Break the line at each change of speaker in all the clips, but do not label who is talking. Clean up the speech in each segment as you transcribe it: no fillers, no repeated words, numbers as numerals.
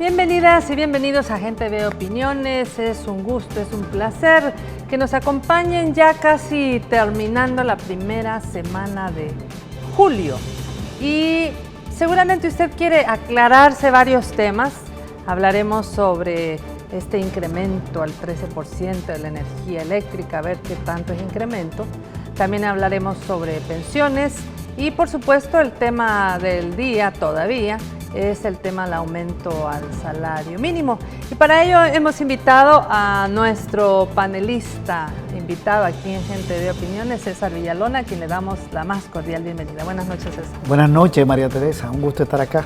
Bienvenidas y bienvenidos a Gente Ve Opiniones. Es un gusto, es un placer que nos acompañen ya casi terminando la primera semana de julio. Y seguramente usted quiere aclararse varios temas. Hablaremos sobre este incremento al 13% de la energía eléctrica, a ver qué tanto es incremento. También hablaremos sobre pensiones y, por supuesto, el tema del día todavía es el tema del aumento al salario mínimo. Y para ello hemos invitado a nuestro panelista invitado aquí en Gente de Opiniones, César Villalona, a quien le damos la más cordial bienvenida. Buenas noches, César.
Buenas noches, María Teresa. Un gusto estar acá.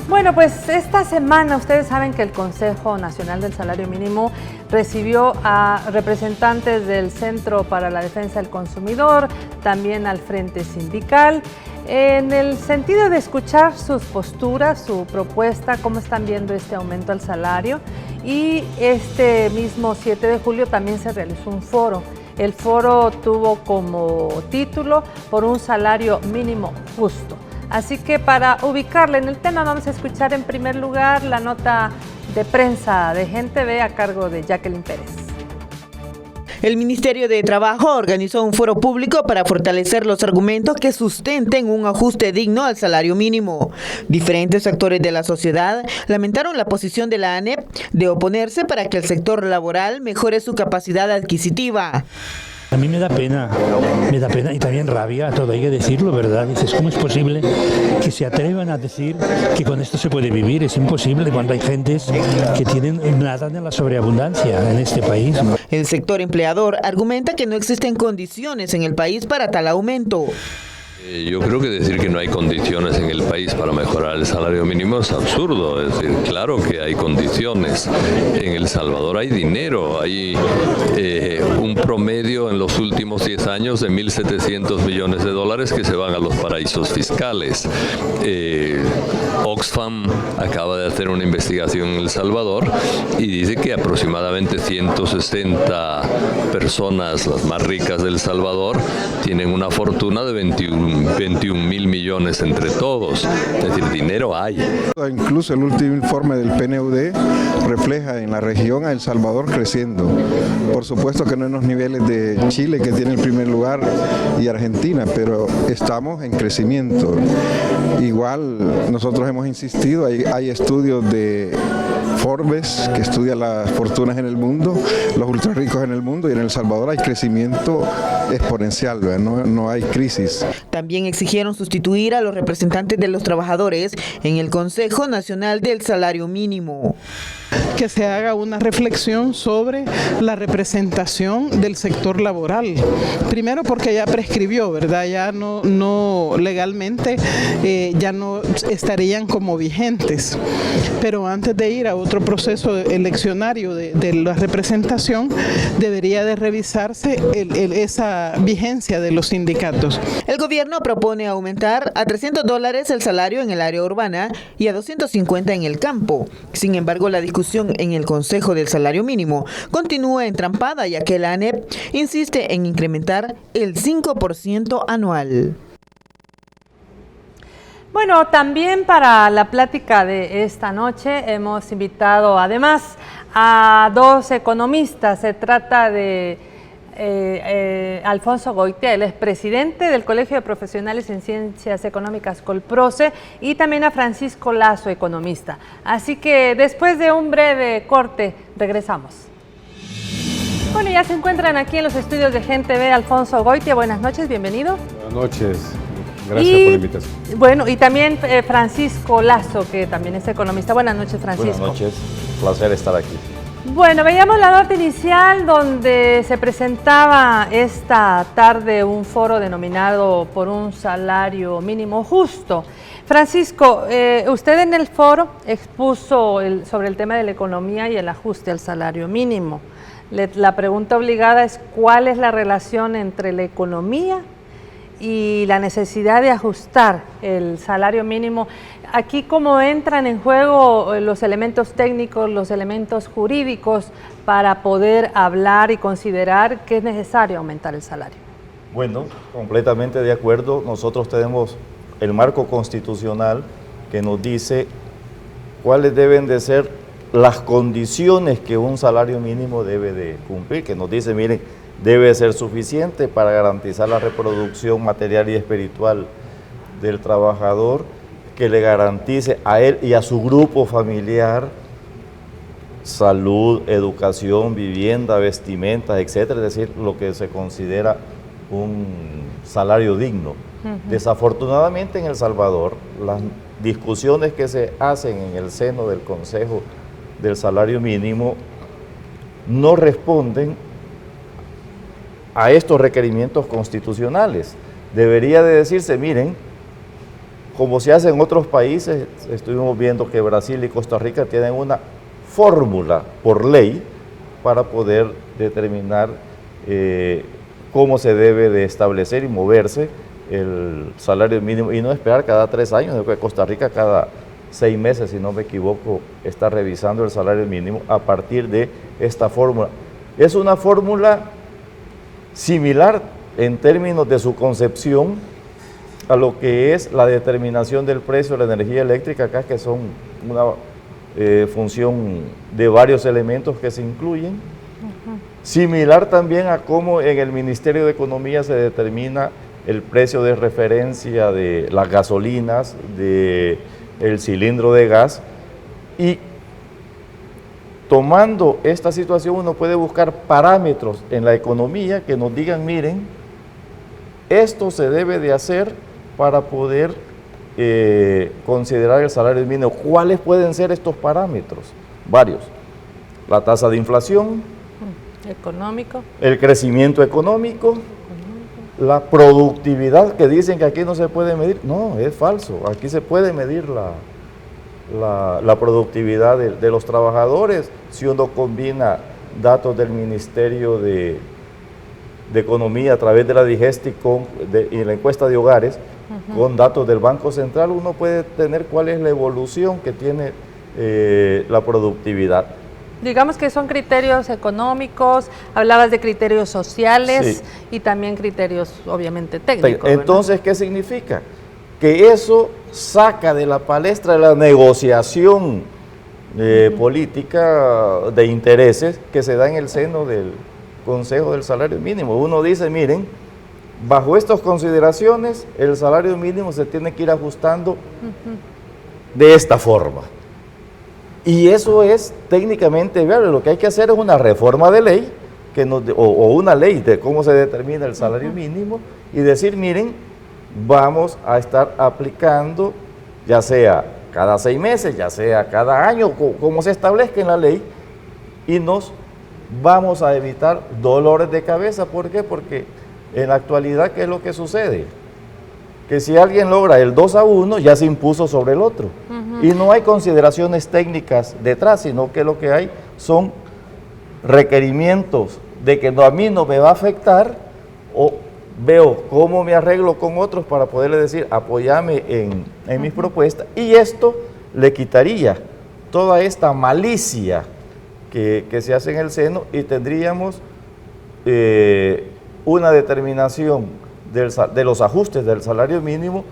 Bueno, pues esta semana ustedes saben que el Consejo Nacional del Salario Mínimo recibió a representantes del Centro para la Defensa del Consumidor, también al Frente Sindical, en el sentido de escuchar sus posturas, su propuesta, cómo están viendo este aumento al salario. Y este mismo 7 de julio también se realizó un foro. El foro tuvo como título "Por un salario mínimo justo". Así que para ubicarle en el tema vamos a escuchar en primer lugar la nota de prensa de Gente Ve a cargo de Jacqueline Pérez.
El Ministerio de Trabajo organizó un foro público para fortalecer los argumentos que sustenten un ajuste digno al salario mínimo. Diferentes actores de la sociedad lamentaron la posición de la ANEP de oponerse para que el sector laboral mejore su capacidad adquisitiva.
A mí me da pena y también rabia, todo hay que decirlo, ¿verdad? Dices, ¿cómo es posible que se atrevan a decir que con esto se puede vivir? Es imposible cuando hay gentes que tienen nada de la sobreabundancia en este país.
El sector empleador argumenta que no existen condiciones en el país para tal aumento.
Yo creo que decir que no hay condiciones en el país para mejorar el salario mínimo es absurdo. Es decir, claro que hay condiciones. En El Salvador hay dinero, hay un promedio en los últimos 10 años de 1.700 millones de dólares que se van a los paraísos fiscales. Oxfam acaba de hacer una investigación en El Salvador y dice que aproximadamente 160 personas, las más ricas de El Salvador, tienen una fortuna de 21.000 millones entre todos. Es decir, dinero hay.
Incluso el último informe del PNUD refleja en la región a El Salvador creciendo. Por supuesto que no en los niveles de Chile, que tiene el primer lugar, y Argentina, pero estamos en crecimiento. Igual nosotros hemos insistido, hay estudios de Forbes que estudia las fortunas en el mundo, los ultra ricos en el mundo, y en El Salvador hay crecimiento exponencial, no hay crisis.
También exigieron sustituir a los representantes de los trabajadores en el Consejo Nacional del Salario Mínimo.
Que se haga una reflexión sobre la representación del sector laboral. Primero porque ya prescribió, ¿verdad? Ya no legalmente ya no estarían como vigentes. Pero antes de ir a otro proceso eleccionario de la representación, debería de revisarse esa vigencia de los sindicatos.
El gobierno propone aumentar a $300 el salario en el área urbana y a 250 en el campo. Sin embargo, la discusión en el Consejo del Salario Mínimo continúa entrampada, ya que la ANEP insiste en incrementar el 5% anual.
Bueno, también para la plática de esta noche hemos invitado además a dos economistas. Se trata de Alfonso Goitia, él es presidente del Colegio de Profesionales en Ciencias Económicas Colproce, y también a Francisco Lazo, economista. Así que después de un breve corte, regresamos. Bueno, ya se encuentran aquí en los estudios de Gente Ve Alfonso Goitia. Buenas noches, bienvenido.
Buenas noches. Gracias por la invitación.
Bueno, y también Francisco Lazo, que también es economista. Buenas noches, Francisco.
Buenas noches, placer estar aquí.
Bueno, veíamos la nota inicial donde se presentaba esta tarde un foro denominado "Por un salario mínimo justo". Francisco, usted en el foro expuso sobre el tema de la economía y el ajuste al salario mínimo. La pregunta obligada es: ¿cuál es la relación entre la economía y la necesidad de ajustar el salario mínimo? Aquí, ¿cómo entran en juego los elementos técnicos, los elementos jurídicos para poder hablar y considerar que es necesario aumentar el salario?
Bueno, completamente de acuerdo. Nosotros tenemos el marco constitucional que nos dice cuáles deben de ser las condiciones que un salario mínimo debe de cumplir, que nos dice, miren, debe ser suficiente para garantizar la reproducción material y espiritual del trabajador, que le garantice a él y a su grupo familiar salud, educación, vivienda, vestimentas, etcétera, es decir, lo que se considera un salario digno. Desafortunadamente en El Salvador, las discusiones que se hacen en el seno del Consejo del Salario Mínimo no responden a estos requerimientos constitucionales. Debería de decirse, miren, como se hace en otros países, estuvimos viendo que Brasil y Costa Rica tienen una fórmula por ley para poder determinar cómo se debe de establecer y moverse el salario mínimo y no esperar cada 3 años. Creo que Costa Rica cada 6 meses, si no me equivoco, está revisando el salario mínimo a partir de esta fórmula. Es una fórmula similar en términos de su concepción a lo que es la determinación del precio de la energía eléctrica acá, que son una función de varios elementos que se incluyen. Similar también a cómo en el Ministerio de Economía se determina el precio de referencia de las gasolinas, del cilindro de gas, y tomando esta situación uno puede buscar parámetros en la economía que nos digan, miren, esto se debe de hacer para poder considerar el salario mínimo. ¿Cuáles pueden ser estos parámetros? Varios. La tasa de inflación,
económico,
el crecimiento económico, la productividad, que dicen que aquí no se puede medir. No, es falso. Aquí se puede medir la productividad de los trabajadores si uno combina datos del Ministerio de Economía a través de la Digesti y la encuesta de hogares, con datos del Banco Central, uno puede tener cuál es la evolución que tiene la productividad.
Digamos que son criterios económicos, hablabas de criterios sociales, sí, y también criterios obviamente técnicos.
Entonces, ¿verdad? ¿Qué significa? Que eso saca de la palestra de la negociación política de intereses que se da en el seno del Consejo del Salario Mínimo. Uno dice, miren, bajo estas consideraciones, el salario mínimo se tiene que ir ajustando de esta forma. Y eso es técnicamente viable. Lo que hay que hacer es una reforma de ley o una ley de cómo se determina el salario mínimo y decir, miren, vamos a estar aplicando, ya sea cada 6 meses, ya sea cada año, como se establezca en la ley, y nos vamos a evitar dolores de cabeza. ¿Por qué? Porque en la actualidad, ¿qué es lo que sucede? Que si alguien logra el 2-1, ya se impuso sobre el otro. Y no hay consideraciones técnicas detrás, sino que lo que hay son requerimientos de que a mí no me va a afectar, o veo cómo me arreglo con otros para poderle decir, apóyame en mis propuestas, y esto le quitaría toda esta malicia que se hace en el seno, y tendríamos una determinación de los ajustes del salario mínimo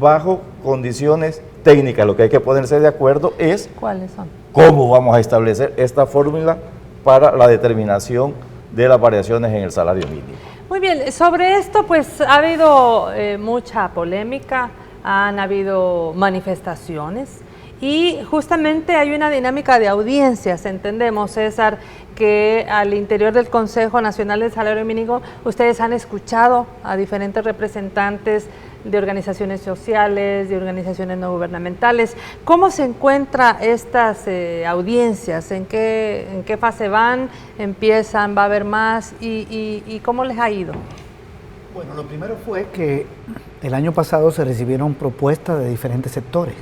bajo condiciones técnicas. Lo que hay que ponerse de acuerdo es
¿cuáles son?
Cómo vamos a establecer esta fórmula para la determinación de las variaciones en el salario mínimo.
Muy bien, sobre esto pues ha habido mucha polémica, han habido manifestaciones y justamente hay una dinámica de audiencias. Entendemos, César, que al interior del Consejo Nacional del Salario Mínimo ustedes han escuchado a diferentes representantes de organizaciones sociales, de organizaciones no gubernamentales. ¿Cómo se encuentran estas audiencias? ¿En qué fase van? ¿Empiezan? ¿Va a haber más? ¿Y cómo les ha ido?
Bueno, lo primero fue que el año pasado se recibieron propuestas de diferentes sectores.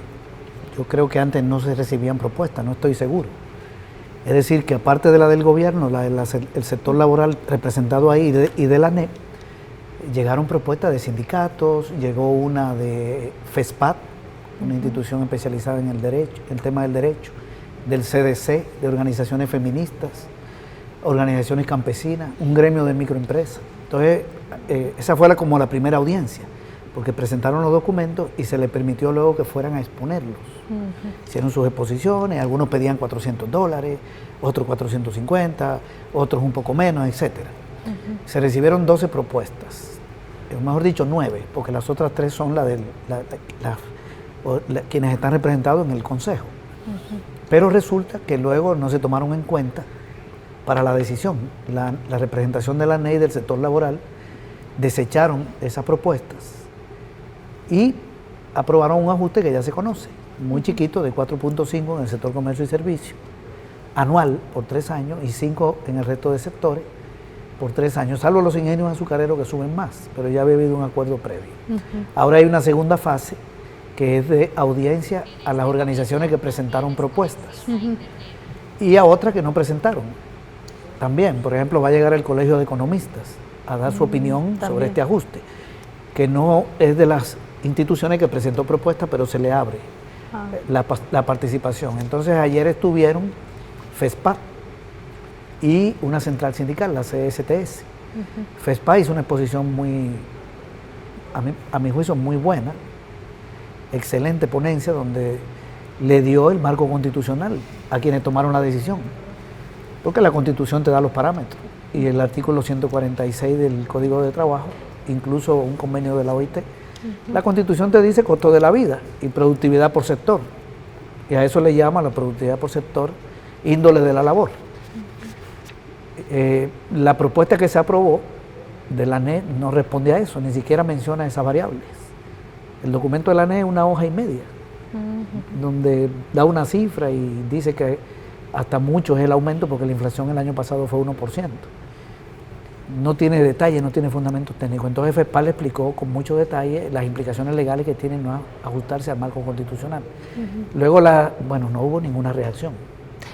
Yo creo que antes no se recibían propuestas, no estoy seguro. Es decir, que aparte de la del gobierno, el sector laboral representado ahí y de la ANEP, llegaron propuestas de sindicatos, llegó una de FESPAT, una institución especializada en el tema del derecho, del CDC, de organizaciones feministas, organizaciones campesinas, un gremio de microempresas. Entonces, esa fue como la primera audiencia. porque presentaron los documentos y se les permitió luego que fueran a exponerlos. Hicieron sus exposiciones, algunos pedían $400, otros 450, otros un poco menos, etc. Se recibieron 12 propuestas, mejor dicho 9, porque las otras 3 son quienes están representados en el Consejo. Pero resulta que luego no se tomaron en cuenta para la decisión. La representación de la ANEI del sector laboral desecharon esas propuestas y aprobaron un ajuste que ya se conoce, muy chiquito, de 4.5 en el sector comercio y servicio, anual por 3 años y 5 en el resto de sectores por 3 años, salvo los ingenios azucareros que suben más, pero ya había habido un acuerdo previo. Ahora hay una segunda fase que es de audiencia a las organizaciones que presentaron propuestas y a otras que no presentaron. También, por ejemplo, va a llegar el Colegio de Economistas a dar su opinión sobre este ajuste, que no es de las instituciones que presentó propuestas, pero se le abre la participación. Entonces ayer estuvieron FESPA y una central sindical, la CSTS. FESPA hizo una exposición a mi juicio muy buena, excelente ponencia, donde le dio el marco constitucional a quienes tomaron la decisión, porque la Constitución te da los parámetros y el artículo 146 del Código de Trabajo, incluso un convenio de la OIT, la Constitución te dice costo de la vida y productividad por sector, y a eso le llama la productividad por sector índole de la labor. La propuesta que se aprobó de la ANEI no responde a eso, ni siquiera menciona esas variables. El documento de la ANEI es una hoja y media, donde da una cifra y dice que hasta mucho es el aumento porque la inflación el año pasado fue 1%. No tiene detalle, no tiene fundamentos técnicos. Entonces FESPA le explicó con mucho detalle las implicaciones legales que tienen no ajustarse al marco constitucional. Luego, no hubo ninguna reacción.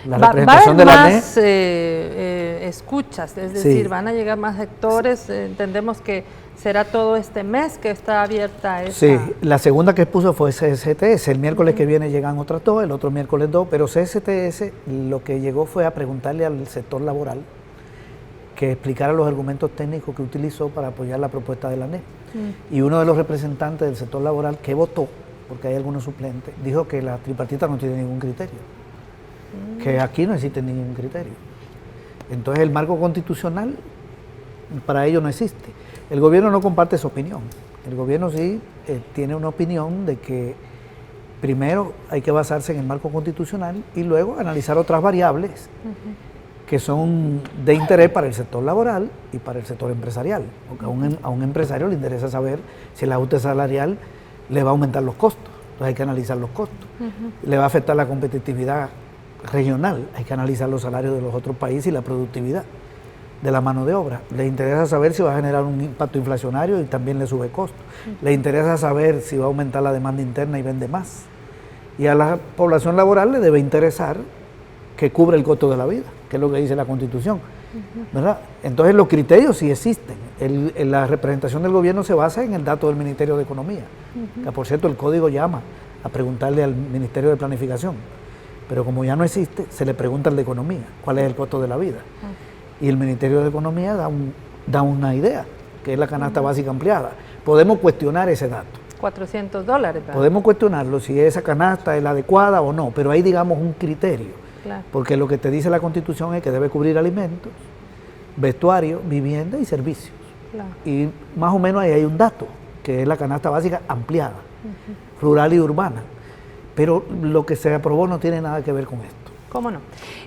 La representación de la
más escuchas, es decir, van a llegar más sectores. Entendemos que será todo este mes que está abierta esa.
Sí, la segunda que puso fue CSTS. El miércoles que viene llegan otras 2, el otro miércoles 2, pero CSTS lo que llegó fue a preguntarle al sector laboral que explicara los argumentos técnicos que utilizó para apoyar la propuesta de la ANEI. Y uno de los representantes del sector laboral que votó, porque hay algunos suplentes, dijo que la tripartita no tiene ningún criterio, que aquí no existe ningún criterio. Entonces el marco constitucional para ellos no existe. El gobierno no comparte esa opinión. El gobierno sí tiene una opinión de que primero hay que basarse en el marco constitucional y luego analizar otras variables que son de interés para el sector laboral y para el sector empresarial. Porque a un empresario le interesa saber si el ajuste salarial le va a aumentar los costos. Entonces hay que analizar los costos. Le va a afectar la competitividad regional. Hay que analizar los salarios de los otros países y la productividad de la mano de obra. Le interesa saber si va a generar un impacto inflacionario y también le sube costo. Le interesa saber si va a aumentar la demanda interna y vende más. Y a la población laboral le debe interesar que cubre el costo de la vida, que es lo que dice la Constitución, ¿verdad? Entonces los criterios sí existen. La representación del gobierno se basa en el dato del Ministerio de Economía, que por cierto el Código llama a preguntarle al Ministerio de Planificación, pero como ya no existe, se le pregunta al de Economía, ¿cuál es el costo de la vida? Y el Ministerio de Economía da una idea, que es la canasta básica ampliada. Podemos cuestionar ese dato.
$400. ¿verdad?
Podemos cuestionarlo si esa canasta es la adecuada o no, pero hay, digamos, un criterio.
Claro.
Porque lo que te dice la Constitución es que debe cubrir alimentos, vestuario, vivienda y servicios.
Claro.
Y más o menos ahí hay un dato, que es la canasta básica ampliada, rural y urbana. Pero lo que se aprobó no tiene nada que ver con esto.
¿Cómo no?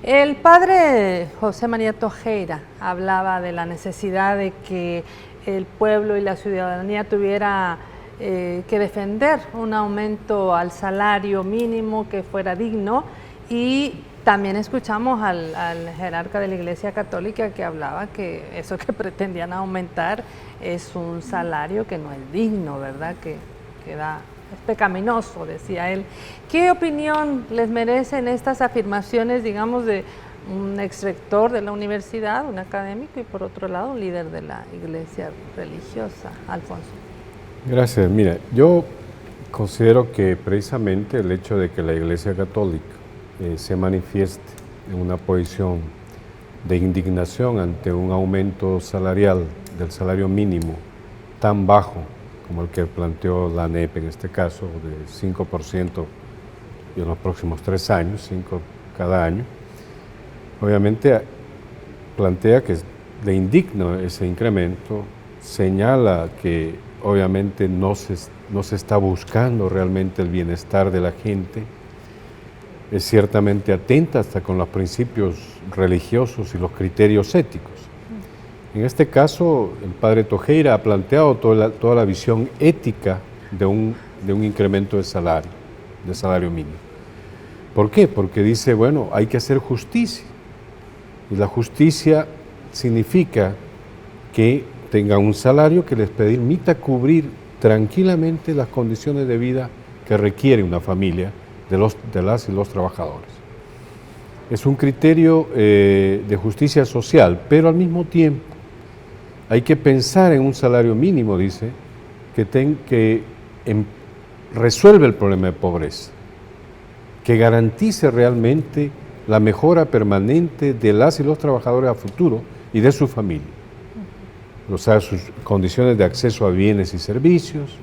El padre José María Tojeira hablaba de la necesidad de que el pueblo y la ciudadanía tuviera que defender un aumento al salario mínimo que fuera digno, y también escuchamos al jerarca de la Iglesia Católica que hablaba que eso que pretendían aumentar es un salario que no es digno, ¿verdad? Que es pecaminoso, decía él. ¿Qué opinión les merecen estas afirmaciones, digamos, de un ex rector de la universidad, un académico, y por otro lado un líder de la iglesia religiosa? Alfonso.
Gracias. Mira, yo considero que precisamente el hecho de que la Iglesia Católica se manifieste en una posición de indignación ante un aumento salarial del salario mínimo tan bajo como el que planteó la ANEP en este caso, de 5% y en los próximos 3 años, 5 cada año, obviamente plantea que le indigna ese incremento, señala que obviamente no se está buscando realmente el bienestar de la gente, es ciertamente atenta hasta con los principios religiosos y los criterios éticos. En este caso, el padre Tojeira ha planteado toda la visión ética de un incremento de salario mínimo. ¿Por qué? Porque dice, bueno, hay que hacer justicia. Y la justicia significa que tengan un salario que les permita cubrir tranquilamente las condiciones de vida que requiere una familia de las y los trabajadores. Es un criterio de justicia social, pero al mismo tiempo hay que pensar en un salario mínimo, dice, que resuelve el problema de pobreza, que garantice realmente la mejora permanente de las y los trabajadores a futuro y de su familia. O sea, sus condiciones de acceso a bienes y servicios,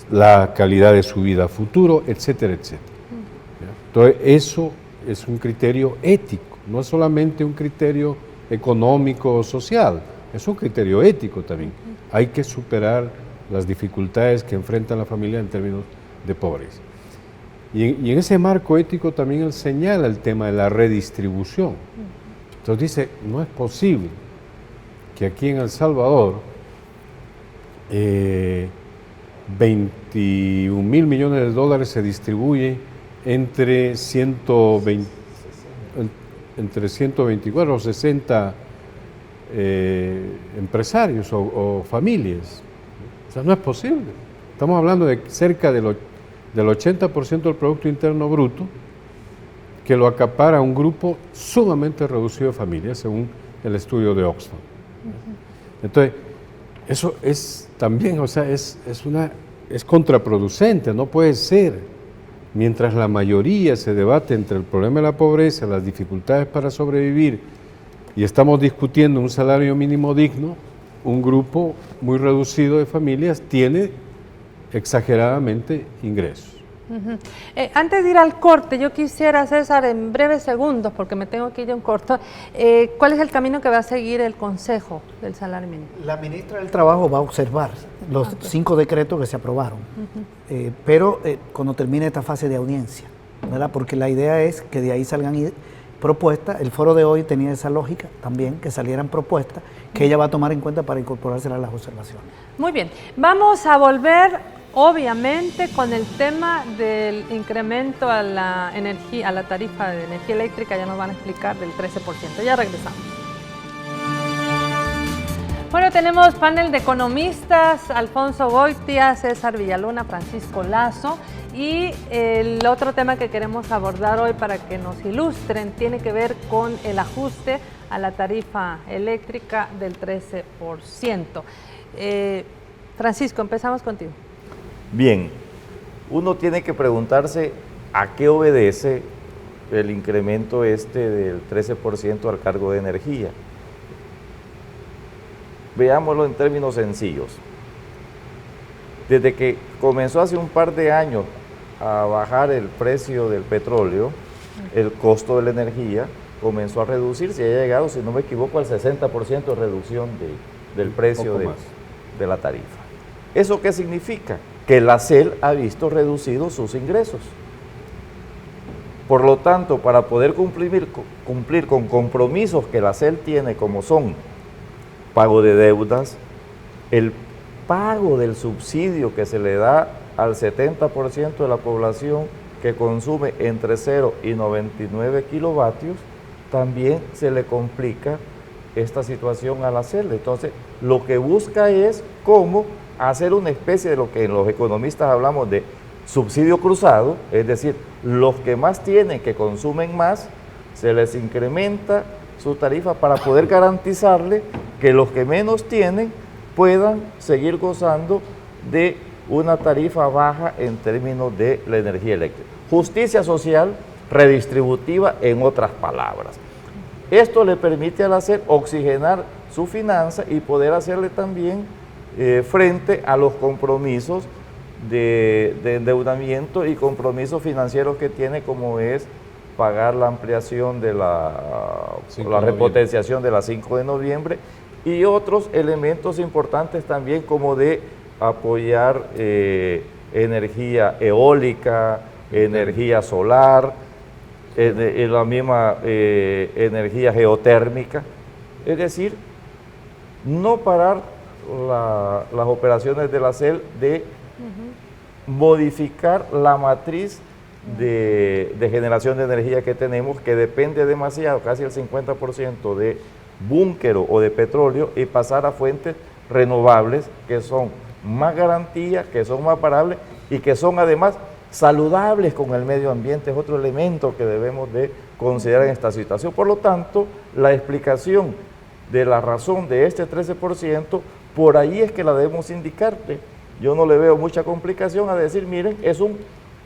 la calidad de su vida a futuro, etcétera, etcétera. Entonces, eso es un criterio ético, no es solamente un criterio económico o social, es un criterio ético también. Hay que superar las dificultades que enfrenta la familia en términos de pobreza. Y en ese marco ético también él señala el tema de la redistribución. Entonces dice, no es posible que aquí en El Salvador 21 mil millones de dólares se distribuye entre 124 o 60 empresarios o familias. O sea, no es posible. Estamos hablando de cerca del 80% del Producto Interno Bruto que lo acapara un grupo sumamente reducido de familias, según el estudio de Oxfam. Entonces, eso es también, o sea, es contraproducente, no puede ser. Mientras la mayoría se debate entre el problema de la pobreza, las dificultades para sobrevivir, y estamos discutiendo un salario mínimo digno, un grupo muy reducido de familias tiene exageradamente ingresos.
Antes de ir al corte, yo quisiera, César, en breves segundos, porque me tengo que ir a un corto, ¿cuál es el camino que va a seguir el Consejo del Salario Mínimo?
La ministra del Trabajo va a observar los 5 decretos que se aprobaron, pero cuando termine esta fase de audiencia, ¿verdad? Porque la idea es que de ahí salgan propuestas. El foro de hoy tenía esa lógica también, que salieran propuestas que ella va a tomar en cuenta para incorporárselas a las observaciones.
Muy bien, vamos a volver obviamente con el tema del incremento a la energía, a la tarifa de energía eléctrica, ya nos van a explicar del 13%. Ya regresamos. Bueno, tenemos panel de economistas, Alfonso Goitia, César Villaluna, Francisco Lazo, y el otro tema que queremos abordar hoy para que nos ilustren tiene que ver con el ajuste a la tarifa eléctrica del 13%. Francisco, empezamos contigo.
Bien, uno tiene que preguntarse a qué obedece el incremento del 13% al cargo de energía. Veámoslo en términos sencillos. Desde que comenzó hace un par de años a bajar el precio del petróleo, el costo de la energía comenzó a reducirse y ha llegado, si no me equivoco, al 60% de reducción del precio de la tarifa. ¿Eso qué significa? Que la CEL ha visto reducidos sus ingresos. Por lo tanto, para poder cumplir con compromisos que la CEL tiene, como son pago de deudas, el pago del subsidio que se le da al 70% de la población que consume entre 0 y 99 kilovatios, también se le complica esta situación a la CEL. Entonces, lo que busca es cómo hacer una especie de lo que los economistas hablamos de subsidio cruzado, es decir, los que más tienen, que consumen más, se les incrementa su tarifa para poder garantizarle que los que menos tienen puedan seguir gozando de una tarifa baja en términos de la energía eléctrica. Justicia social redistributiva, en otras palabras. Esto le permite a la CEL oxigenar su finanza y poder hacerle también frente a los compromisos de endeudamiento y compromisos financieros que tiene, como es pagar la ampliación de la repotenciación de la 5 de noviembre y otros elementos importantes también, como de apoyar energía eólica, energía solar, la misma energía geotérmica. Es decir, no parar las operaciones de la CEL de modificar la matriz de generación de energía que tenemos, que depende demasiado, casi el 50% de búnquero o de petróleo, y pasar a fuentes renovables que son más garantías, que son más parables y que son además saludables con el medio ambiente. Es otro elemento que debemos de considerar en esta situación. Por lo tanto, la explicación de la razón de este 13%, por ahí es que la debemos indicarte. Yo no le veo mucha complicación a decir, miren, es un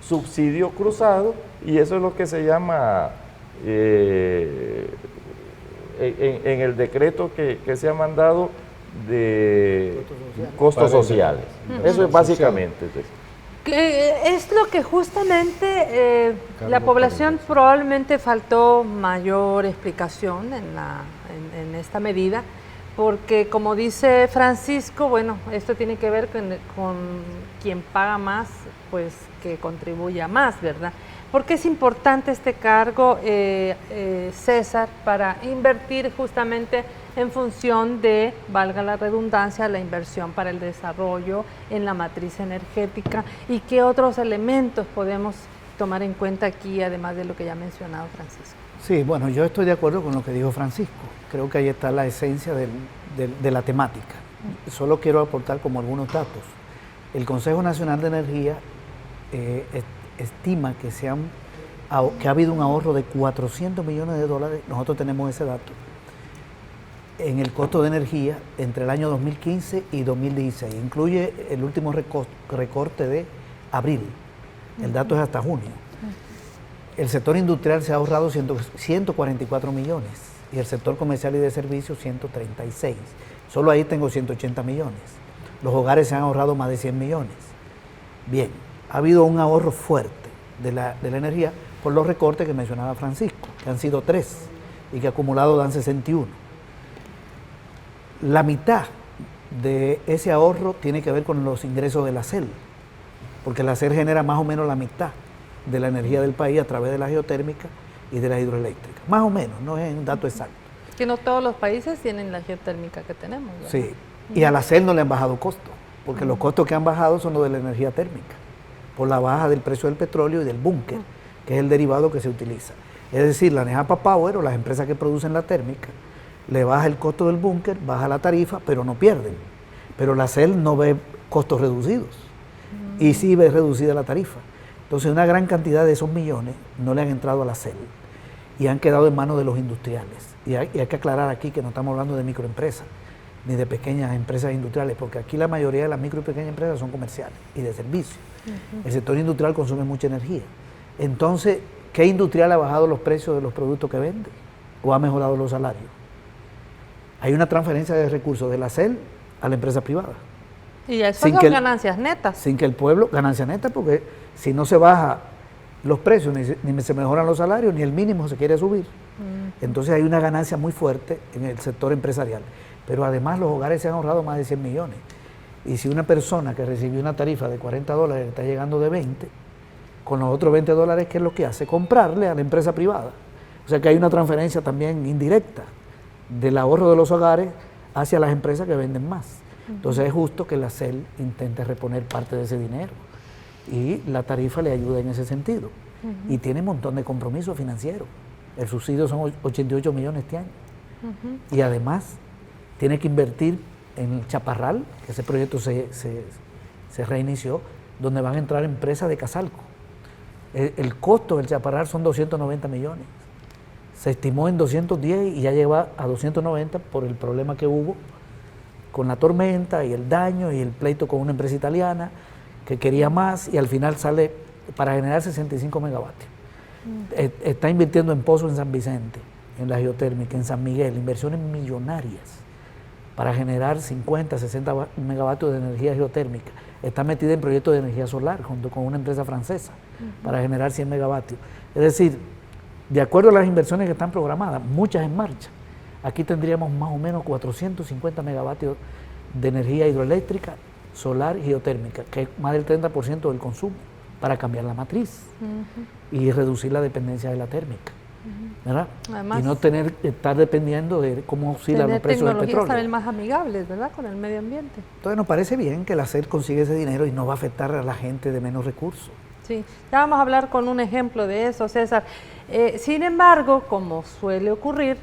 subsidio cruzado, y eso es lo que se llama en el decreto que se ha mandado de costos sociales. Eso es básicamente.
Es lo que justamente la población probablemente faltó mayor explicación en esta medida, porque como dice Francisco, bueno, esto tiene que ver con quien paga más, pues que contribuya más, ¿verdad? Porque es importante este cargo, César, para invertir justamente en función de, valga la redundancia, la inversión para el desarrollo en la matriz energética, y qué otros elementos podemos tomar en cuenta aquí, además de lo que ya ha mencionado Francisco.
Sí, bueno, yo estoy de acuerdo con lo que dijo Francisco. Creo que ahí está la esencia de la temática. Solo quiero aportar como algunos datos. El Consejo Nacional de Energía estima que ha habido un ahorro de 400 millones de dólares, nosotros tenemos ese dato, en el costo de energía entre el año 2015 y 2016. Incluye el último recorte de abril. El dato es hasta junio. El sector industrial se ha ahorrado 144 millones y el sector comercial y de servicios 136. Solo ahí tengo 180 millones. Los hogares se han ahorrado más de 100 millones. Bien, ha habido un ahorro fuerte de la energía por los recortes que mencionaba Francisco, que han sido 3 y que acumulado dan 61. La mitad de ese ahorro tiene que ver con los ingresos de la CEL, porque la CEL genera más o menos la mitad de la energía del país a través de la geotérmica y de la hidroeléctrica. Más o menos, no es un dato exacto.
Que no todos los países tienen la geotérmica que tenemos, ¿verdad?
Sí, y a la CEL no le han bajado costos, porque los costos que han bajado son los de la energía térmica, por la baja del precio del petróleo y del búnker, que es el derivado que se utiliza. Es decir, la Nejapa Power o las empresas que producen la térmica, le baja el costo del búnker, baja la tarifa, pero no pierden. Pero la CEL no ve costos reducidos y sí ve reducida la tarifa. Entonces una gran cantidad de esos millones no le han entrado a la CEL y han quedado en manos de los industriales. Y hay que aclarar aquí que no estamos hablando de microempresas ni de pequeñas empresas industriales, porque aquí la mayoría de las micro y pequeñas empresas son comerciales y de servicio. El sector industrial consume mucha energía. Entonces, ¿qué industrial ha bajado los precios de los productos que vende o ha mejorado los salarios? Hay una transferencia de recursos de la CEL a la empresa privada.
Y eso son ganancias netas.
Sin que el pueblo, ganancias netas, porque si no se baja los precios, ni se mejoran los salarios, ni el mínimo se quiere subir. Entonces hay una ganancia muy fuerte en el sector empresarial. Pero además los hogares se han ahorrado más de 100 millones. Y si una persona que recibió una tarifa de $40 está llegando de 20, con los otros $20, ¿qué es lo que hace? Comprarle a la empresa privada. O sea que hay una transferencia también indirecta del ahorro de los hogares hacia las empresas que venden más. Entonces es justo que la CEL intente reponer parte de ese dinero y la tarifa le ayuda en ese sentido. Y tiene un montón de compromisos financieros. El subsidio son 88 millones este año. Y además tiene que invertir en el Chaparral, que ese proyecto se reinició, donde van a entrar empresas de Casalco. El costo del Chaparral son 290 millones. Se estimó en 210 y ya lleva a 290 por el problema que hubo con la tormenta y el daño y el pleito con una empresa italiana que quería más, y al final sale para generar 65 megavatios. Está invirtiendo en Pozo en San Vicente, en la geotérmica, en San Miguel, inversiones millonarias para generar 50, 60 megavatios de energía geotérmica. Está metida en proyectos de energía solar junto con una empresa francesa para generar 100 megavatios. Es decir, de acuerdo a las inversiones que están programadas, muchas en marcha, aquí tendríamos más o menos 450 megavatios de energía hidroeléctrica, solar y geotérmica, que es más del 30% del consumo, para cambiar la matriz y reducir la dependencia de la térmica. ¿Verdad?
Además,
y no estar dependiendo de cómo oscilan los precios del petróleo.
Tecnologías también más amigables, ¿verdad?, con el medio ambiente.
Entonces nos parece bien que la SER consiga ese dinero y no va a afectar a la gente de menos recursos.
Sí, ya vamos a hablar con un ejemplo de eso, César. Sin embargo, como suele ocurrir,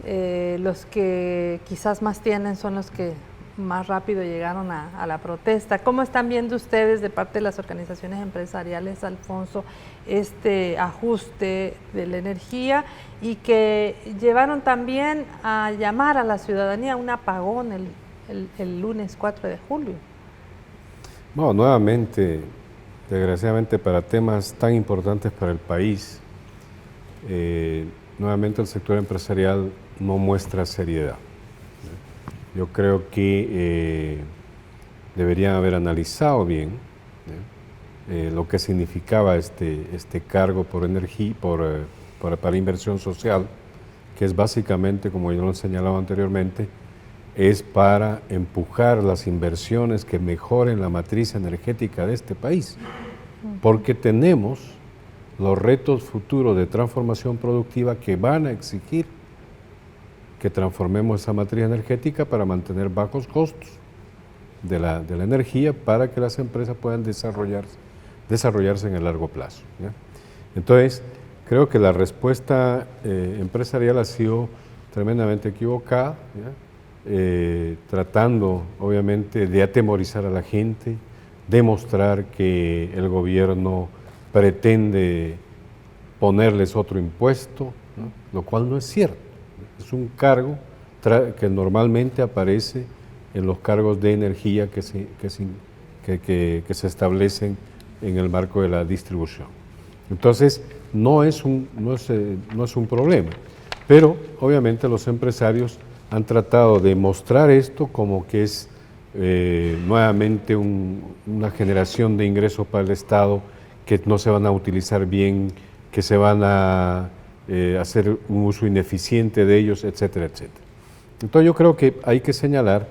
los que quizás más tienen son los que más rápido llegaron a la protesta. ¿Cómo están viendo ustedes de parte de las organizaciones empresariales, Alfonso, este ajuste de la energía y que llevaron también a llamar a la ciudadanía a un apagón el lunes 4 de julio?
Bueno, nuevamente, desgraciadamente para temas tan importantes para el país, nuevamente el sector empresarial no muestra seriedad. Yo creo que deberían haber analizado bien lo que significaba este cargo por energía, para inversión social, que es básicamente, como yo lo he señalado anteriormente, es para empujar las inversiones que mejoren la matriz energética de este país, porque tenemos los retos futuros de transformación productiva que van a exigir que transformemos esa matriz energética para mantener bajos costos de la energía para que las empresas puedan desarrollarse en el largo plazo, ¿ya? Entonces, creo que la respuesta empresarial ha sido tremendamente equivocada, ¿ya? Tratando obviamente de atemorizar a la gente, demostrar que el gobierno pretende ponerles otro impuesto, ¿no? Lo cual no es cierto. Es un cargo que normalmente aparece en los cargos de energía que se establecen en el marco de la distribución. Entonces, no es un problema, pero obviamente los empresarios han tratado de mostrar esto como que es nuevamente una generación de ingresos para el Estado que no se van a utilizar bien, que se van a hacer un uso ineficiente de ellos, etcétera, etcétera. Entonces yo creo que hay que señalar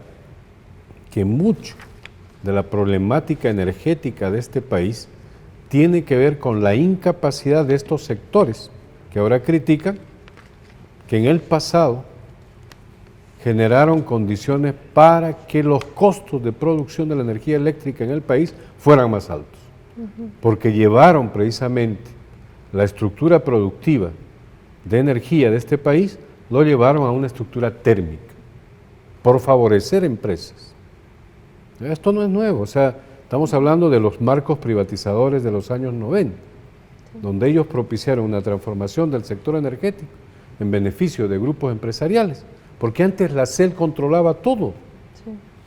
que mucho de la problemática energética de este país tiene que ver con la incapacidad de estos sectores que ahora critican, que en el pasado generaron condiciones para que los costos de producción de la energía eléctrica en el país fueran más altos, porque llevaron precisamente la estructura productiva de energía de este país, lo llevaron a una estructura térmica, por favorecer empresas. Esto no es nuevo, o sea, estamos hablando de los marcos privatizadores de los años 90, donde ellos propiciaron una transformación del sector energético en beneficio de grupos empresariales, porque antes la CEL controlaba todo,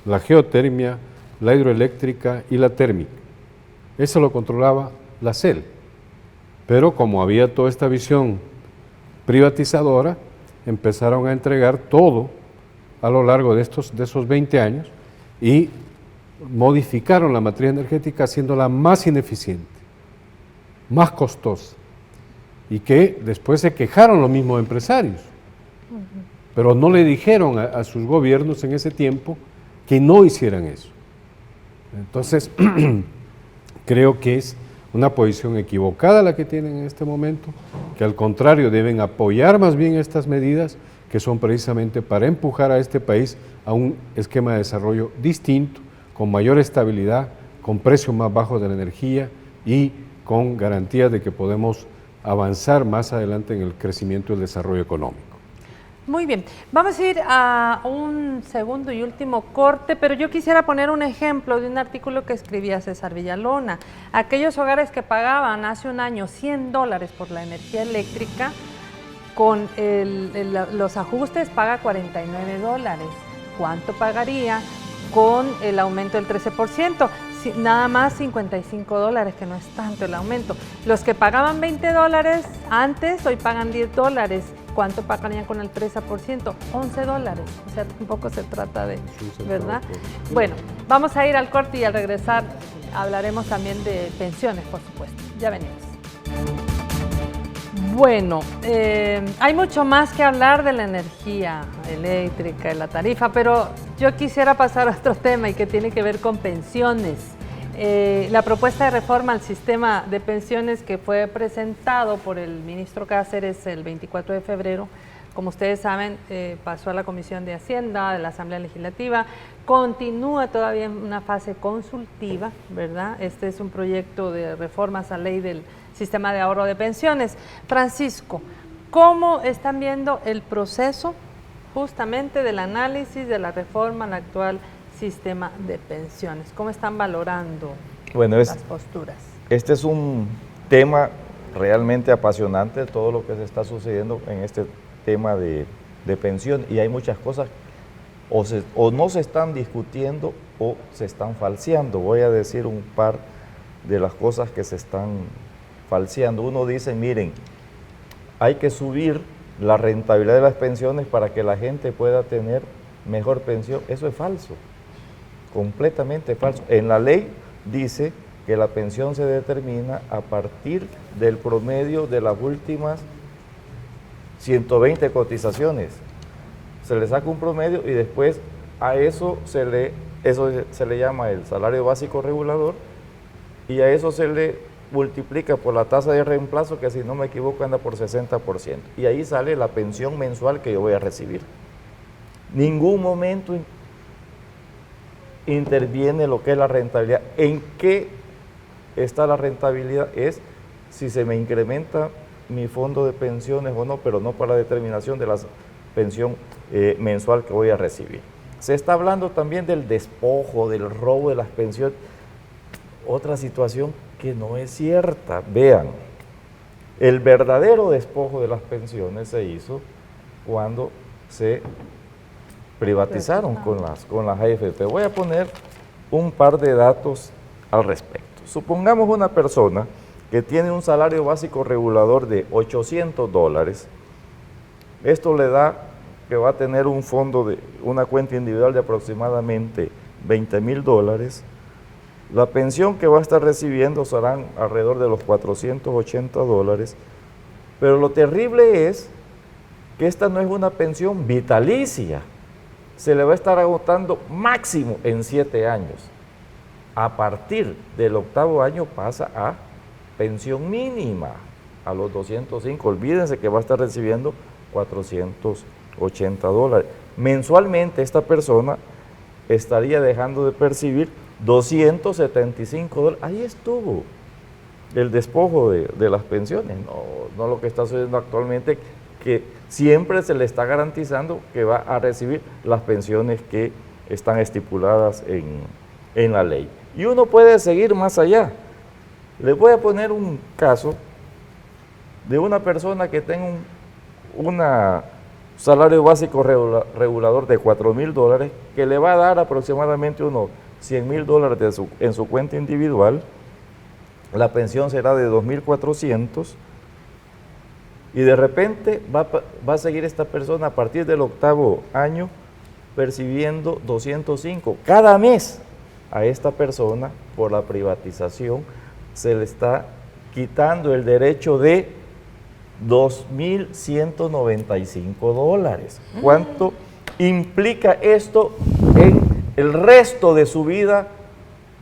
la geotermia, la hidroeléctrica y la térmica. Eso lo controlaba la CEL, pero como había toda esta visión privatizadora, empezaron a entregar todo a lo largo de esos 20 años y modificaron la matriz energética haciéndola más ineficiente, más costosa, y que después se quejaron los mismos empresarios, pero no le dijeron a sus gobiernos en ese tiempo que no hicieran eso. Entonces, creo que es una posición equivocada la que tienen en este momento, que al contrario deben apoyar más bien estas medidas que son precisamente para empujar a este país a un esquema de desarrollo distinto, con mayor estabilidad, con precios más bajos de la energía y con garantías de que podemos avanzar más adelante en el crecimiento y el desarrollo económico.
Muy bien, vamos a ir a un segundo y último corte, pero yo quisiera poner un ejemplo de un artículo que escribía César Villalona. Aquellos hogares que pagaban hace un año $100 por la energía eléctrica, con los ajustes paga $49. ¿Cuánto pagaría con el aumento del 13%? Nada más $55, que no es tanto el aumento. Los que pagaban $20 antes, hoy pagan $10. ¿cuánto pagarían con el 13%? $11. O sea, tampoco se trata de, ¿verdad? Bueno, vamos a ir al corte y al regresar hablaremos también de pensiones, por supuesto. Ya venimos. Bueno, hay mucho más que hablar de la energía eléctrica, de la tarifa, pero yo quisiera pasar a otro tema y que tiene que ver con pensiones. La propuesta de reforma al sistema de pensiones que fue presentado por el ministro Cáceres el 24 de febrero, como ustedes saben, pasó a la Comisión de Hacienda de la Asamblea Legislativa, continúa todavía en una fase consultiva, ¿verdad? Este es un proyecto de reformas a ley del sistema de ahorro de pensiones. Francisco, ¿cómo están viendo el proceso justamente del análisis de la reforma al actual sistema de pensiones? ¿Cómo están valorando las posturas?
Este es un tema realmente apasionante, todo lo que se está sucediendo en este tema de pensión, y hay muchas cosas o no se están discutiendo o se están falseando. Voy a decir un par de las cosas que se están falseando. Uno dice, miren, hay que subir la rentabilidad de las pensiones para que la gente pueda tener mejor pensión. Eso es falso, completamente falso. En la ley dice que la pensión se determina a partir del promedio de las últimas 120 cotizaciones. Se le saca un promedio y después a eso se le llama el salario básico regulador, y a eso se le multiplica por la tasa de reemplazo, que si no me equivoco anda por 60%, y ahí sale la pensión mensual que yo voy a recibir. Ningún momento interviene lo que es la rentabilidad. ¿En qué está la rentabilidad? Es si se me incrementa mi fondo de pensiones o no, pero no para la determinación de la pensión mensual que voy a recibir. Se está hablando también del despojo, del robo de las pensiones. Otra situación que no es cierta. Vean, el verdadero despojo de las pensiones se hizo cuando se privatizaron con las AFP. Voy a poner un par de datos al respecto. Supongamos una persona que tiene un salario básico regulador de $800. Esto le da que va a tener un fondo de una cuenta individual de aproximadamente $20,000. La pensión que va a estar recibiendo serán alrededor de los $480, pero lo terrible es que esta no es una pensión vitalicia, se le va a estar agotando máximo en 7 años. A partir del 8º año pasa a pensión mínima, a los 205, olvídense que va a estar recibiendo $480. Mensualmente esta persona estaría dejando de percibir $275. Ahí estuvo el despojo de las pensiones, no lo que está sucediendo actualmente, que siempre se le está garantizando que va a recibir las pensiones que están estipuladas en la ley. Y uno puede seguir más allá. Les voy a poner un caso de una persona que tenga un salario básico regulador de $4,000, que le va a dar aproximadamente unos $100,000 en su cuenta individual. La pensión será de $2,400 y de repente va a seguir esta persona a partir del 8º año percibiendo 205 cada mes. A esta persona, por la privatización, se le está quitando el derecho de $2,195. ¿Cuánto implica esto en el resto de su vida,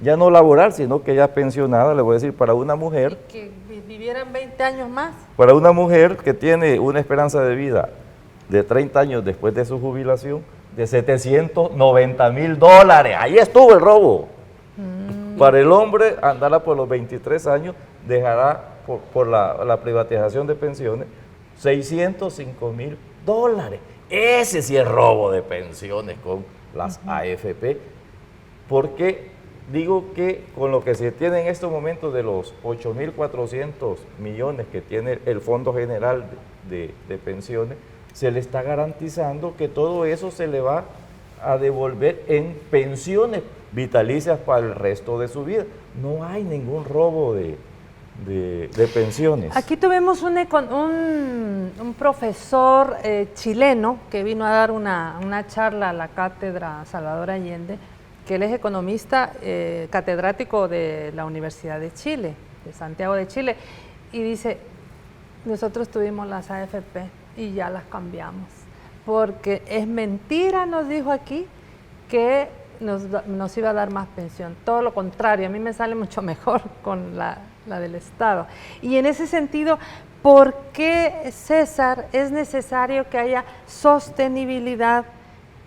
ya no laboral, sino que ya pensionada? Le voy a decir, para una mujer...
¿Y que vivieran 20 años más?
Para una mujer que tiene una esperanza de vida de 30 años después de su jubilación, de $790,000. Ahí estuvo el robo. Para el hombre, andará por los 23 años, dejará por la privatización de pensiones $605,000. Ese sí es robo de pensiones con las AFP. Porque digo que con lo que se tiene en estos momentos de los 8.400 millones que tiene el Fondo General de Pensiones, se le está garantizando que todo eso se le va a devolver en pensiones vitalicias para el resto de su vida. No hay ningún robo de pensiones.
Aquí tuvimos un profesor chileno que vino a dar una charla a la cátedra Salvador Allende, que él es economista catedrático de la Universidad de Chile, de Santiago de Chile, y dice, nosotros tuvimos las AFP y ya las cambiamos, porque es mentira, nos dijo aquí, que nos iba a dar más pensión, todo lo contrario, a mí me sale mucho mejor con la del Estado. Y en ese sentido, ¿por qué, César, es necesario que haya sostenibilidad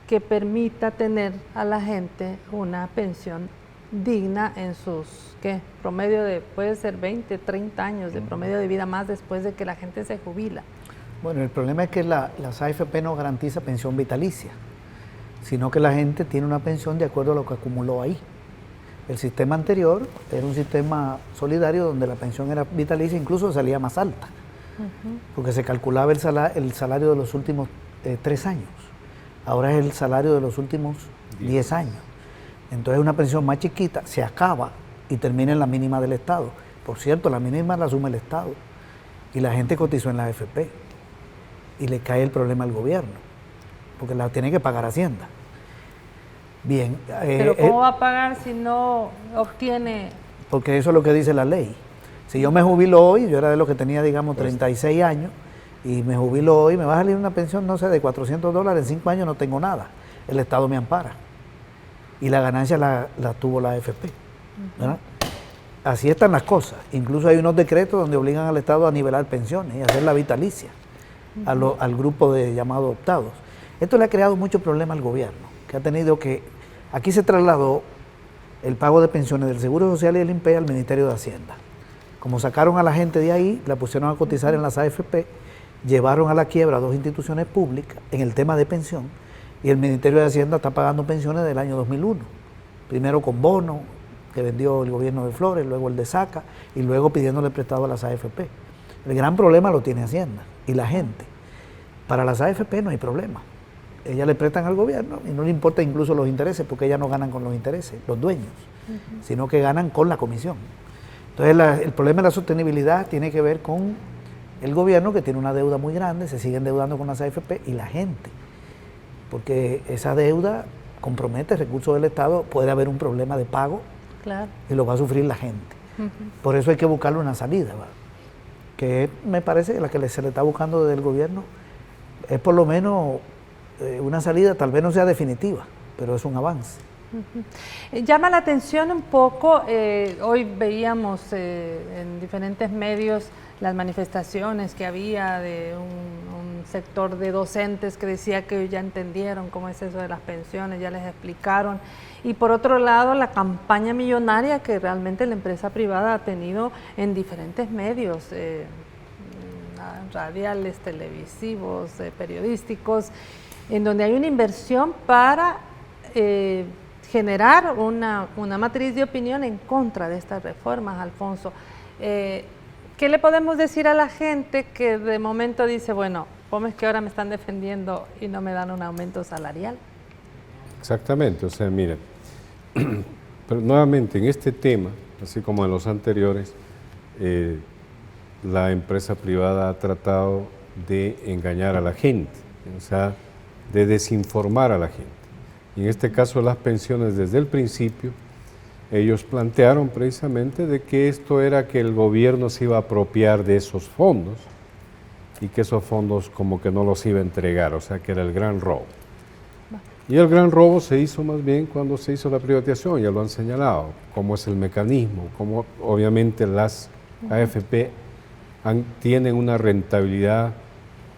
que permita tener a la gente una pensión digna en sus, promedio de, puede ser 20, 30 años de promedio de vida más después de que la gente se jubila?
Bueno, el problema es que las AFP no garantiza pensión vitalicia, sino que la gente tiene una pensión de acuerdo a lo que acumuló ahí. El sistema anterior era un sistema solidario donde la pensión era vitalicia, incluso salía más alta, porque se calculaba el salario de los últimos 3 años. Ahora es el salario de los últimos 10 años. Entonces una pensión más chiquita se acaba y termina en la mínima del Estado. Por cierto, la mínima la asume el Estado y la gente cotizó en la AFP y le cae el problema al gobierno, porque la tiene que pagar Hacienda. Bien.
¿Pero cómo va a pagar si no obtiene?
Porque eso es lo que dice la ley. Si yo me jubilo hoy, yo era de los que tenía, digamos, 36 años, y me jubilo hoy, me va a salir una pensión, no sé, de $400, en 5 años no tengo nada. El Estado me ampara. Y la ganancia la tuvo la AFP. ¿Verdad? Así están las cosas. Incluso hay unos decretos donde obligan al Estado a nivelar pensiones y a hacer la vitalicia al grupo de llamados optados. Esto le ha creado mucho problema al gobierno, que ha tenido que... Aquí se trasladó el pago de pensiones del Seguro Social y del INPE al Ministerio de Hacienda. Como sacaron a la gente de ahí, la pusieron a cotizar en las AFP, llevaron a la quiebra 2 instituciones públicas en el tema de pensión, y el Ministerio de Hacienda está pagando pensiones del año 2001. Primero con bono, que vendió el gobierno de Flores, luego el de Saca, y luego pidiéndole prestado a las AFP. El gran problema lo tiene Hacienda y la gente. Para las AFP no hay problema. Ellas le prestan al gobierno y no le importa incluso los intereses, porque ellas no ganan con los intereses, los dueños, sino que ganan con la comisión. Entonces el problema de la sostenibilidad tiene que ver con el gobierno, que tiene una deuda muy grande, se sigue endeudando con las AFP, y la gente, porque esa deuda compromete recursos del Estado, puede haber un problema de pago, claro, y lo va a sufrir la gente. Por eso hay que buscarle una salida, ¿verdad? Que me parece que la que se le está buscando desde el gobierno es por lo menos una salida, tal vez no sea definitiva, pero es un avance.
Llama la atención un poco, hoy veíamos en diferentes medios las manifestaciones que había de un sector de docentes que decía que ya entendieron cómo es eso de las pensiones, ya les explicaron. Y por otro lado, la campaña millonaria que realmente la empresa privada ha tenido en diferentes medios, radiales, televisivos, periodísticos, en donde hay una inversión para generar una matriz de opinión en contra de estas reformas, Alfonso. ¿Qué le podemos decir a la gente que de momento dice, bueno, ¿cómo es que ahora me están defendiendo y no me dan un aumento salarial?
Exactamente, o sea, miren, pero nuevamente en este tema, así como en los anteriores, la empresa privada ha tratado de engañar a la gente, o sea, de desinformar a la gente. Y en este caso las pensiones desde el principio, ellos plantearon precisamente de que esto era que el gobierno se iba a apropiar de esos fondos y que esos fondos como que no los iba a entregar, o sea que era el gran robo. Y el gran robo se hizo más bien cuando se hizo la privatización, ya lo han señalado, cómo es el mecanismo, cómo obviamente las AFP tienen una rentabilidad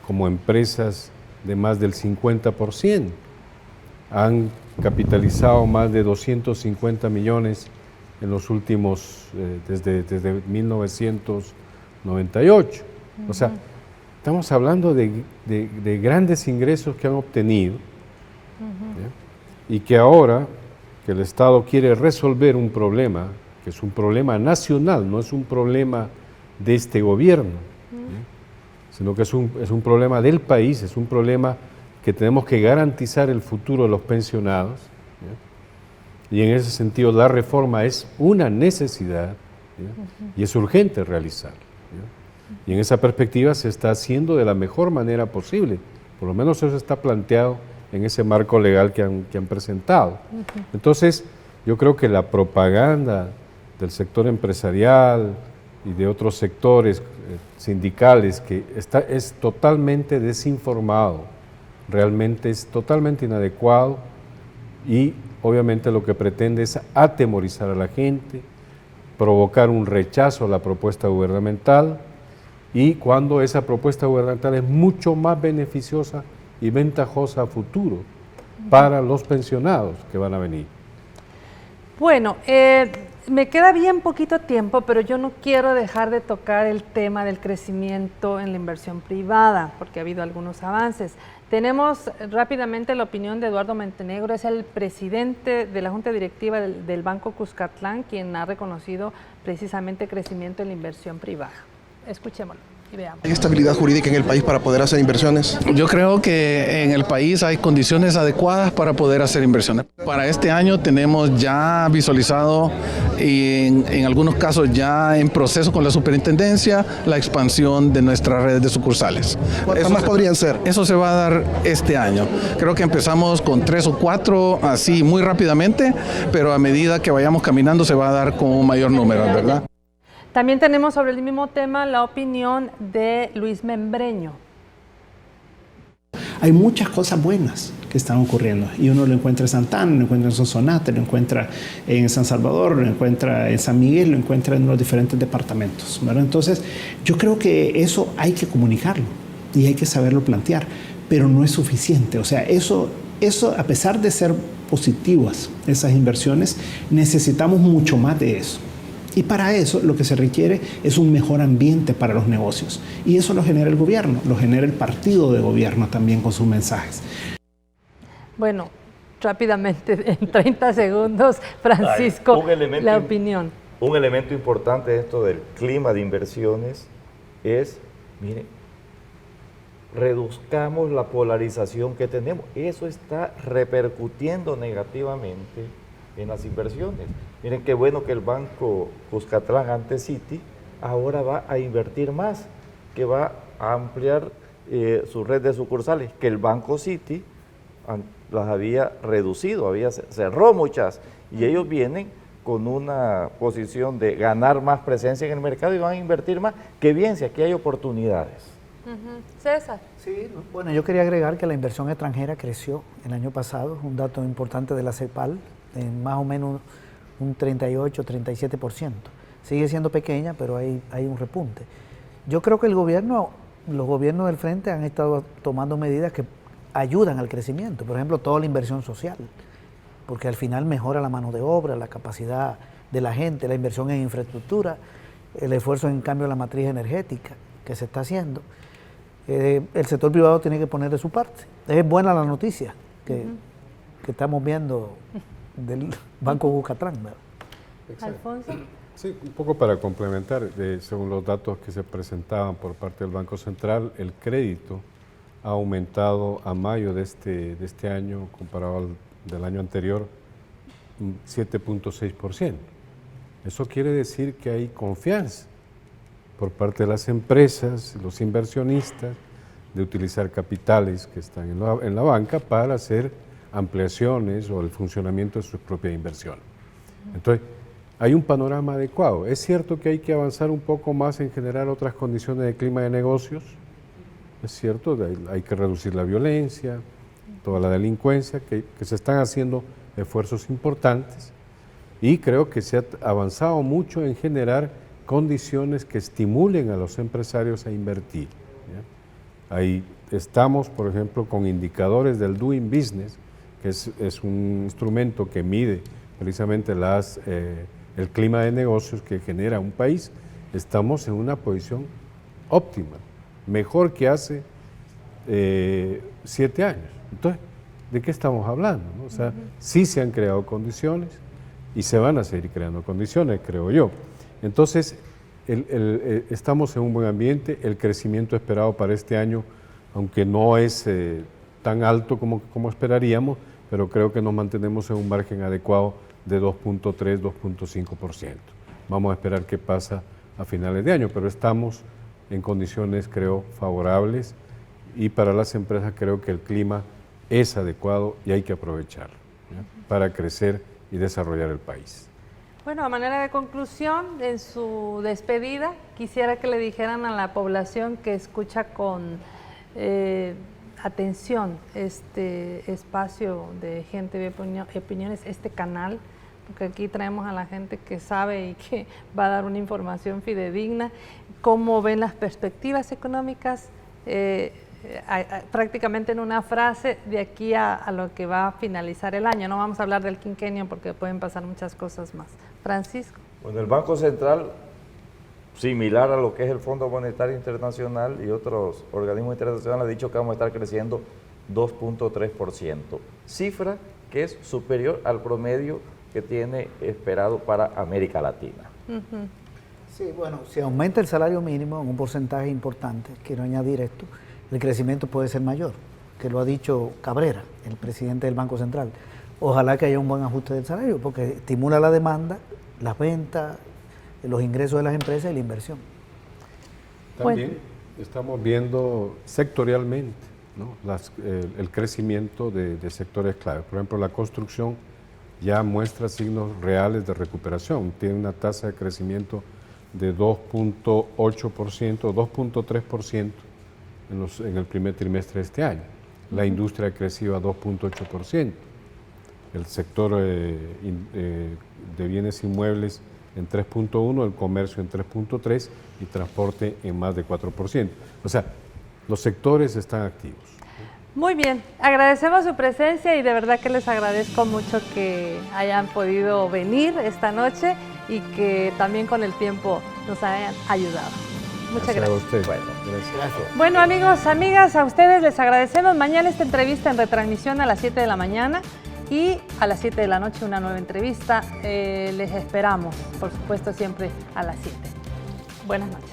como empresas de más del 50%. Han capitalizado más de 250 millones en los últimos, desde 1998. O sea, estamos hablando de grandes ingresos que han obtenido, y que ahora que el Estado quiere resolver un problema, que es un problema nacional, no es un problema de este gobierno, sino que es un problema del país, es un problema que tenemos que garantizar el futuro de los pensionados, y en ese sentido la reforma es una necesidad, ¿ya? Y es urgente realizarlo, ¿ya? Y en esa perspectiva se está haciendo de la mejor manera posible, por lo menos eso está planteado en ese marco legal que han presentado. Entonces, yo creo que la propaganda del sector empresarial y de otros sectores sindicales que es totalmente desinformado, realmente es totalmente inadecuado y obviamente lo que pretende es atemorizar a la gente, provocar un rechazo a la propuesta gubernamental y cuando esa propuesta gubernamental es mucho más beneficiosa y ventajosa a futuro para los pensionados que van a venir.
Bueno, me queda bien poquito tiempo, pero yo no quiero dejar de tocar el tema del crecimiento en la inversión privada, porque ha habido algunos avances. Tenemos rápidamente la opinión de Eduardo Montenegro, es el presidente de la Junta Directiva del Banco Cuscatlán, quien ha reconocido precisamente crecimiento en la inversión privada. Escuchémoslo y veamos.
¿Hay estabilidad jurídica en el país para poder hacer inversiones?
Yo creo que en el país hay condiciones adecuadas para poder hacer inversiones. Para este año tenemos ya visualizado y en algunos casos ya en proceso con la superintendencia la expansión de nuestras redes de sucursales.
¿Cuántas más podrían ser?
Eso se va a dar este año. Creo que empezamos con 3 o 4 así muy rápidamente, pero a medida que vayamos caminando se va a dar con un mayor número, ¿verdad?
También tenemos sobre el mismo tema la opinión de Luis Membreño.
Hay muchas cosas buenas que están ocurriendo y uno lo encuentra en Santana, lo encuentra en Sonsonate, lo encuentra en San Salvador, lo encuentra en San Miguel, lo encuentra en los diferentes departamentos, ¿verdad? Entonces, yo creo que eso hay que comunicarlo y hay que saberlo plantear, pero no es suficiente. O sea, eso a pesar de ser positivas esas inversiones, necesitamos mucho más de eso. Y para eso lo que se requiere es un mejor ambiente para los negocios. Y eso lo genera el gobierno, lo genera el partido de gobierno también con sus mensajes.
Bueno, rápidamente, en 30 segundos, Francisco, la opinión.
Un elemento importante de esto del clima de inversiones es, mire, reduzcamos la polarización que tenemos. Eso está repercutiendo negativamente en las inversiones. Miren qué bueno que el Banco Cuscatlán, antes Citi, ahora va a invertir más, que va a ampliar su red de sucursales, que el Banco Citi las había reducido, cerró muchas, y ellos vienen con una posición de ganar más presencia en el mercado y van a invertir más. Qué bien, si aquí hay oportunidades.
César.
Sí, bueno, yo quería agregar que la inversión extranjera creció el año pasado, un dato importante de la CEPAL, en más o menos un 38-37%. Sigue siendo pequeña, pero hay un repunte. Yo creo que los gobiernos del frente han estado tomando medidas que ayudan al crecimiento. Por ejemplo, toda la inversión social, porque al final mejora la mano de obra, la capacidad de la gente, la inversión en infraestructura, el esfuerzo en cambio de la matriz energética que se está haciendo. El sector privado tiene que poner de su parte. Es buena la noticia que estamos viendo del Banco Cuscatlán.
Alfonso.
Sí, un poco para complementar, según los datos que se presentaban por parte del Banco Central, el crédito ha aumentado a mayo de este año, comparado al del año anterior, 7.6%. Eso quiere decir que hay confianza por parte de las empresas, los inversionistas, de utilizar capitales que están en la banca para hacer ampliaciones o el funcionamiento de sus propias inversiones. Entonces, hay un panorama adecuado. Es cierto que hay que avanzar un poco más en generar otras condiciones de clima de negocios, es cierto, hay que reducir la violencia, toda la delincuencia, que se están haciendo esfuerzos importantes y creo que se ha avanzado mucho en generar condiciones que estimulen a los empresarios a invertir, ¿ya? Ahí estamos, por ejemplo, con indicadores del Doing Business, que es un instrumento que mide precisamente el clima de negocios que genera un país. Estamos en una posición óptima, mejor que hace 7 años. Entonces, ¿de qué estamos hablando, no? O sea, sí se han creado condiciones y se van a seguir creando condiciones, creo yo. Entonces, estamos en un buen ambiente, el crecimiento esperado para este año, aunque no es tan alto como esperaríamos, pero creo que nos mantenemos en un margen adecuado de 2.3, 2.5%. Vamos a esperar qué pasa a finales de año, pero estamos en condiciones, creo, favorables, y para las empresas creo que el clima es adecuado y hay que aprovecharlo, ¿ya?, para crecer y desarrollar el país.
Bueno, a manera de conclusión, en su despedida, quisiera que le dijeran a la población que escucha con atención este espacio de Gente Ve Opiniones, este canal, porque aquí traemos a la gente que sabe y que va a dar una información fidedigna, cómo ven las perspectivas económicas, prácticamente en una frase, de aquí a lo que va a finalizar el año. No vamos a hablar del quinquenio porque pueden pasar muchas cosas más. Francisco.
Bueno, el Banco Central, similar a lo que es el Fondo Monetario Internacional y otros organismos internacionales, ha dicho que vamos a estar creciendo 2.3%, cifra que es superior al promedio que tiene esperado para América Latina.
Sí, bueno, si aumenta el salario mínimo en un porcentaje importante, quiero añadir esto, el crecimiento puede ser mayor, que lo ha dicho Cabrera, el presidente del Banco Central. Ojalá que haya un buen ajuste del salario, porque estimula la demanda, las ventas, los ingresos de las empresas y la inversión.
También estamos viendo sectorialmente, ¿no?, el crecimiento de sectores clave. Por ejemplo, la construcción ya muestra signos reales de recuperación, tiene una tasa de crecimiento de 2.8%, 2.3% en el primer trimestre de este año. La industria ha crecido a 2.8%. El sector de bienes inmuebles en 3.1%, el comercio en 3.3% y transporte en más de 4%. O sea, los sectores están activos.
Muy bien, agradecemos su presencia y de verdad que les agradezco mucho que hayan podido venir esta noche y que también con el tiempo nos hayan ayudado. Muchas gracias.
A usted.
Bueno,
Gracias.
Bueno, amigos, amigas, a ustedes les agradecemos. Mañana esta entrevista en retransmisión a las 7 de la mañana y a las 7 de la noche una nueva entrevista. Les esperamos, por supuesto, siempre a las 7. Buenas noches.